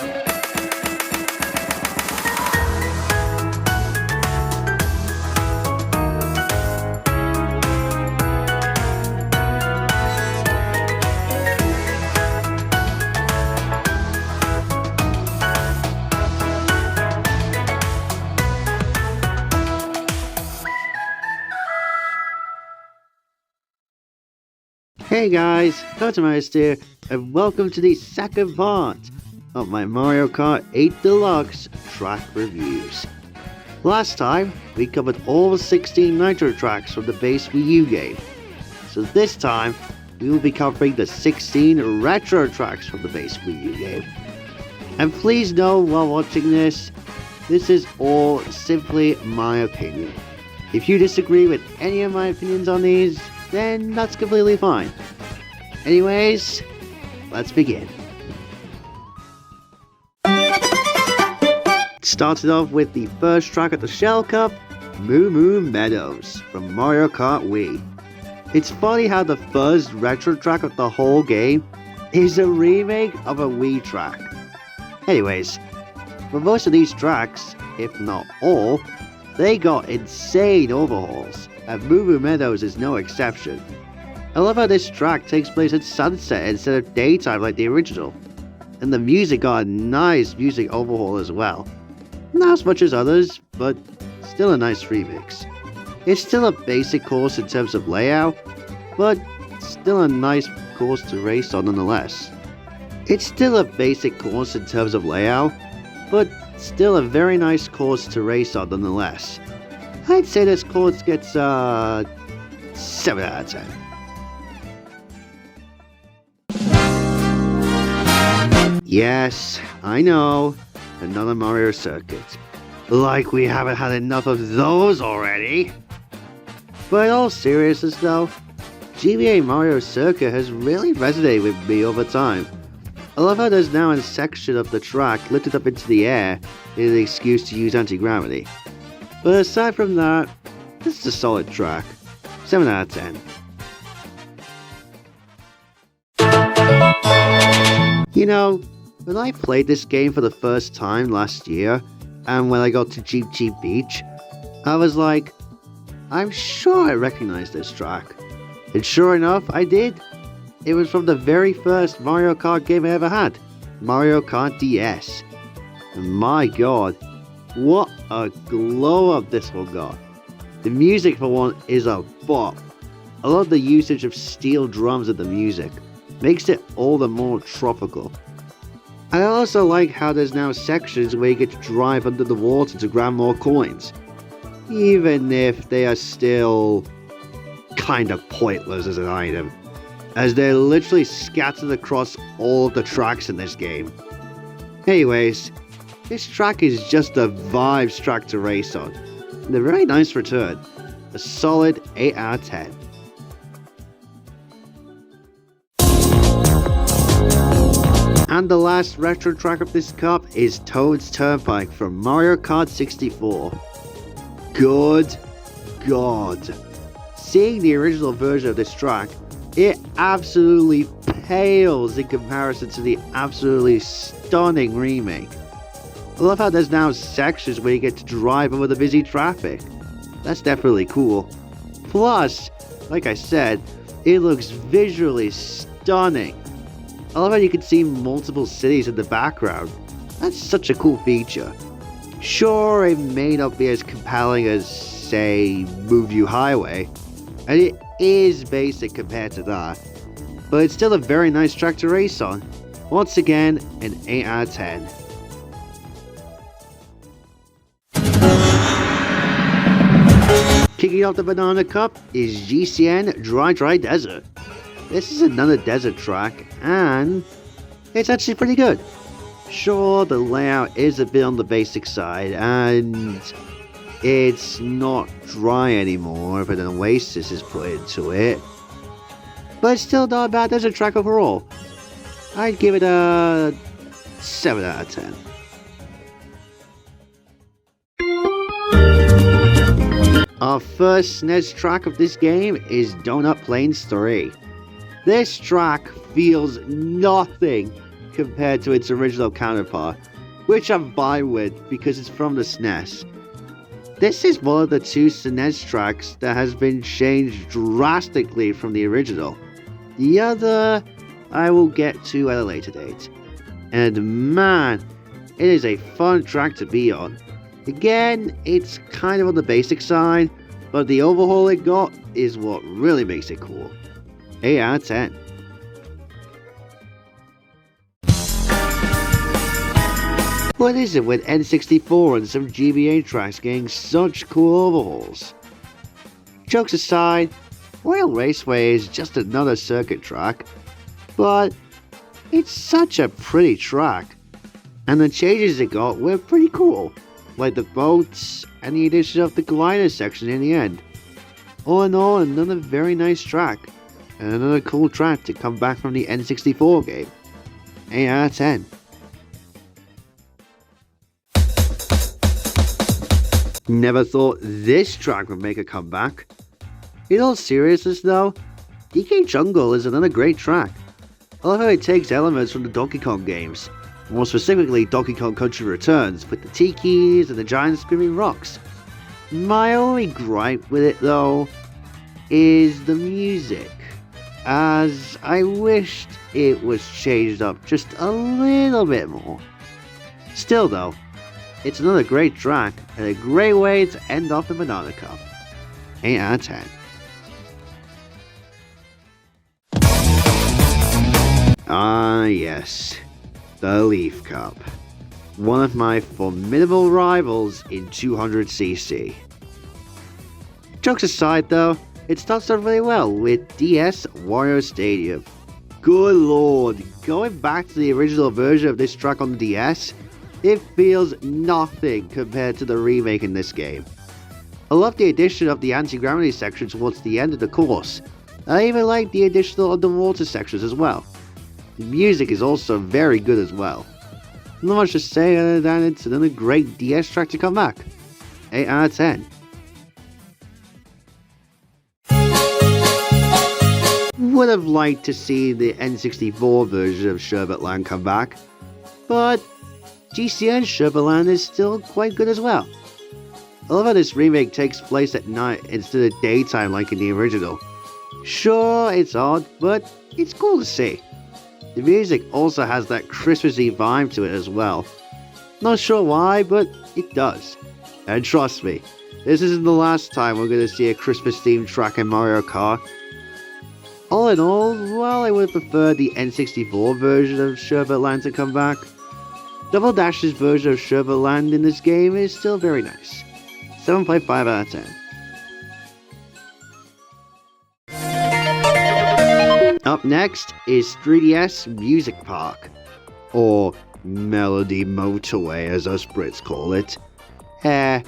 Hey guys, Mario here, and welcome to the second part of my Mario Kart 8 Deluxe track reviews. Last time, we covered all the 16 Nitro tracks from the base Wii U game. So this time, we will be covering the 16 retro tracks from the base Wii U game. And please know while watching this is all simply my opinion. If you disagree with any of my opinions on these, then that's completely fine. Anyways, let's begin. Started off with the first track at the Shell Cup, Moo Moo Meadows from Mario Kart Wii. It's funny how the first retro track of the whole game is a remake of a Wii track. Anyways, for most of these tracks, if not all, they got insane overhauls, and Moo Moo Meadows is no exception. I love how this track takes place at sunset instead of daytime like the original, and the music got a nice music overhaul as well. Not as much as others, but still a nice remix. It's still a basic course in terms of layout, but still a nice course to race on nonetheless. It's still a basic course in terms of layout, but still a very nice course to race on nonetheless. I'd say this course gets 7 out of 10. Yes, I know, another Mario circuit. Like we haven't had enough of those already. But in all seriousness though, GBA Mario Circuit has really resonated with me over time. I love how there's now a section of the track lifted up into the air in an excuse to use anti-gravity. But aside from that, this is a solid track. 7 out of 10. You know, when I played this game for the first time last year, and when I got to Cheep Cheep Beach, I was like, I'm sure I recognize this track. And sure enough, I did. It was from the very first Mario Kart game I ever had, Mario Kart DS. And my god, what a glow up this one got. The music for one is a bop. I love the usage of steel drums in the music. Makes it all the more tropical. I also like how there's now sections where you get to drive under the water to grab more coins. Even if they are still kinda pointless as an item, as they're literally scattered across all of the tracks in this game. Anyways, this track is just a vibes track to race on, and a very nice return. A solid 8 out of 10. And the last retro track of this cup is Toad's Turnpike from Mario Kart 64. Good God. Seeing the original version of this track, it absolutely pales in comparison to the absolutely stunning remake. I love how there's now sections where you get to drive over the busy traffic. That's definitely cool. Plus, like I said, it looks visually stunning. I love how you can see multiple cities in the background. That's such a cool feature. Sure, it may not be as compelling as, say, Moonview Highway, and it is basic compared to that, but it's still a very nice track to race on. Once again, an 8 out of 10. Kicking off the Banana Cup is GCN Dry Desert. This is another desert track, and it's actually pretty good. Sure, the layout is a bit on the basic side, and it's not dry anymore, but an oasis is put into it. But it's still not a bad desert track overall. I'd give it a 7 out of 10. Our first SNES track of this game is Donut Plains 3. This track feels nothing compared to its original counterpart, which I'm fine with because it's from the SNES. This is one of the two SNES tracks that has been changed drastically from the original. The other, I will get to at a later date. And man, it is a fun track to be on. Again, it's kind of on the basic side, but the overhaul it got is what really makes it cool. 8 out of 10. What is it with N64 and some GBA tracks getting such cool overhauls? Jokes aside, Royal Raceway is just another circuit track, but it's such a pretty track, and the changes it got were pretty cool, like the boats and the addition of the glider section in the end. All in all, another very nice track, and another cool track to come back from the N64 game. 8 out of 10. Never thought this track would make a comeback. In all seriousness though, DK Jungle is another great track. I love how it takes elements from the Donkey Kong games, more specifically Donkey Kong Country Returns with the tikis and the giant screaming rocks. My only gripe with it though is the music, as I wished it was changed up just a little bit more. Still though, it's another great track and a great way to end off the Banana Cup. 8 out of 10. Ah yes, the Leaf Cup. One of my formidable rivals in 200cc. Jokes aside though, it starts off really well with DS Wario Stadium. Good lord, going back to the original version of this track on the DS, it feels nothing compared to the remake in this game. I love the addition of the anti-gravity section towards the end of the course. I even like the additional underwater sections as well. The music is also very good as well. Not much to say other than it's another great DS track to come back. 8 out of 10. Would have liked to see the N64 version of Sherbet Land come back, but GCN Sherbet Land is still quite good as well. I love how this remake takes place at night instead of daytime like in the original. Sure, it's odd, but it's cool to see. The music also has that Christmassy vibe to it as well. Not sure why, but it does. And trust me, this isn't the last time we're going to see a Christmas themed track in Mario Kart. All in all, while I would prefer the N64 version of Sherbet Land to come back, Double Dash's version of Sherbet Land in this game is still very nice. 7.5 out of 10. Up next is 3DS Music Park, or Melody Motorway as us Brits call it. Kind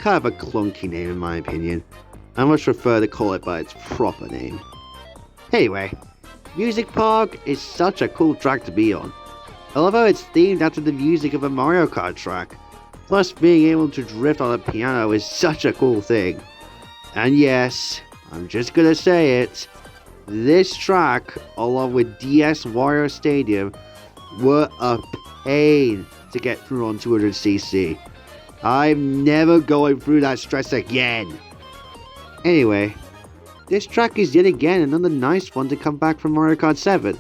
of a clunky name in my opinion. I much prefer to call it by its proper name. Anyway, Music Park is such a cool track to be on. I love how it's themed after the music of a Mario Kart track. Plus, being able to drift on a piano is such a cool thing. And yes, I'm just gonna say it, this track, along with DS Wario Stadium, were a pain to get through on 200cc. I'm never going through that stress again. Anyway, this track is yet again another nice one to come back from Mario Kart 7.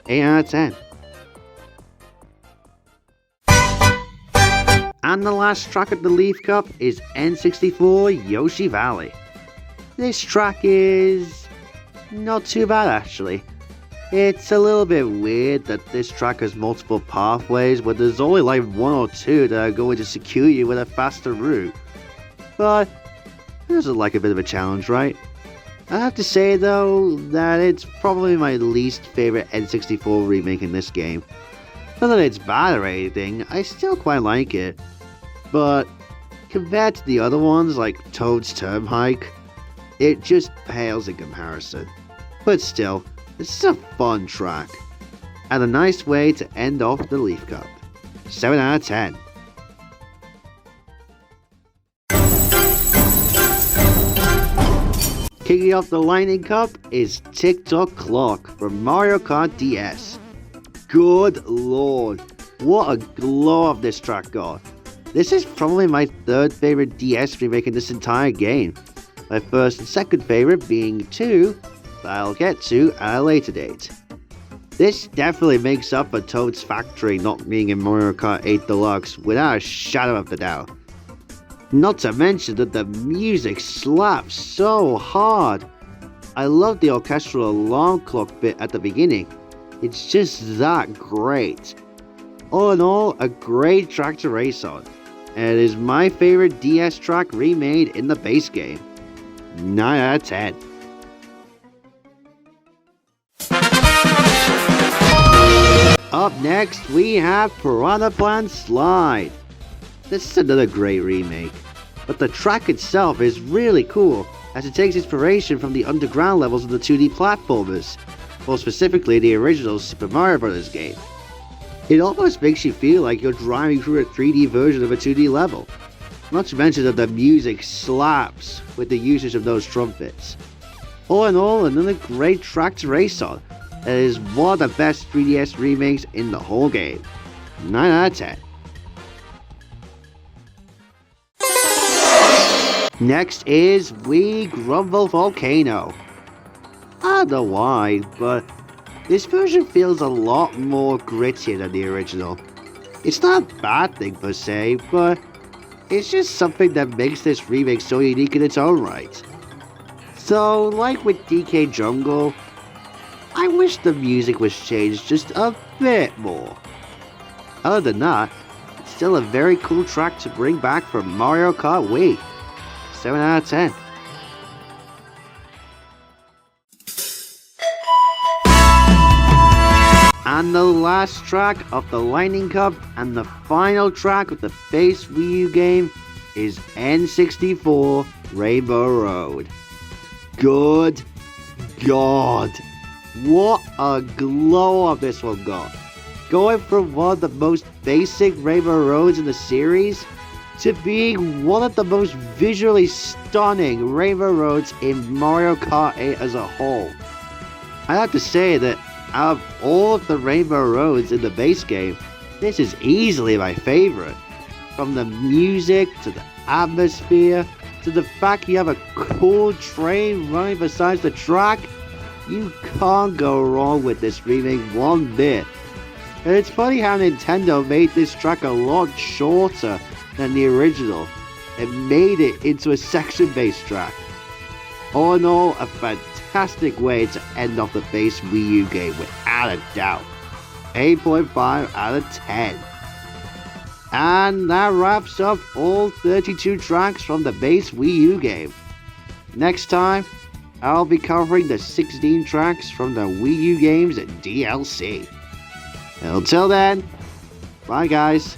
8 out of 10. And the last track at the Leaf Cup is N64 Yoshi Valley. This track is not too bad actually. It's a little bit weird that this track has multiple pathways, but there's only like one or two that are going to secure you with a faster route. But it doesn't like a bit of a challenge, right? I have to say though that it's probably my least favorite N64 remake in this game. Not that it's bad or anything, I still quite like it. But compared to the other ones like Toad's Turnpike, it just pales in comparison. But still, this is a fun track, and a nice way to end off the Leaf Cup. 7 out of 10. Kicking off the Lightning Cup is Tick Tock Clock from Mario Kart DS. Good lord, what a glow up this track got. This is probably my third favorite DS remake in this entire game. My first and second favorite being 2, that I'll get to at a later date. This definitely makes up for Toad's Factory not being in Mario Kart 8 Deluxe without a shadow of a doubt. Not to mention that the music slaps so hard. I love the orchestral alarm clock bit at the beginning. It's just that great. All in all, a great track to race on. And it is my favorite DS track remade in the base game. 9 out of 10. Up next, we have Piranha Plant Slide. This is another great remake, but the track itself is really cool as it takes inspiration from the underground levels of the 2D platformers, more specifically the original Super Mario Bros. Game. It almost makes you feel like you're driving through a 3D version of a 2D level, not to mention that the music slaps with the usage of those trumpets. All in all, another great track to race on. That is one of the best 3DS remakes in the whole game. 9 out of 10. Next is Wii Grumble Volcano. I don't know why, but this version feels a lot more grittier than the original. It's not a bad thing per se, but it's just something that makes this remake so unique in its own right. So, like with DK Jungle, I wish the music was changed just a bit more. Other than that, it's still a very cool track to bring back from Mario Kart Wii. 7 out of 10. And the last track of the Lightning Cup and the final track of the base Wii U game is N64 Rainbow Road. Good God. What a glow up this one got. Going from one of the most basic Rainbow Roads in the series to being one of the most visually stunning Rainbow Roads in Mario Kart 8 as a whole. I have to say that out of all of the Rainbow Roads in the base game, this is easily my favorite. From the music to the atmosphere to the fact you have a cool train running beside the track, you can't go wrong with this remake one bit. And it's funny how Nintendo made this track a lot shorter than the original and made it into a section-based track. All in all, a fantastic way to end off the base Wii U game without a doubt. 8.5 out of 10. And that wraps up all 32 tracks from the base Wii U game. Next time, I'll be covering the 16 tracks from the Wii U games DLC. Until then, bye guys.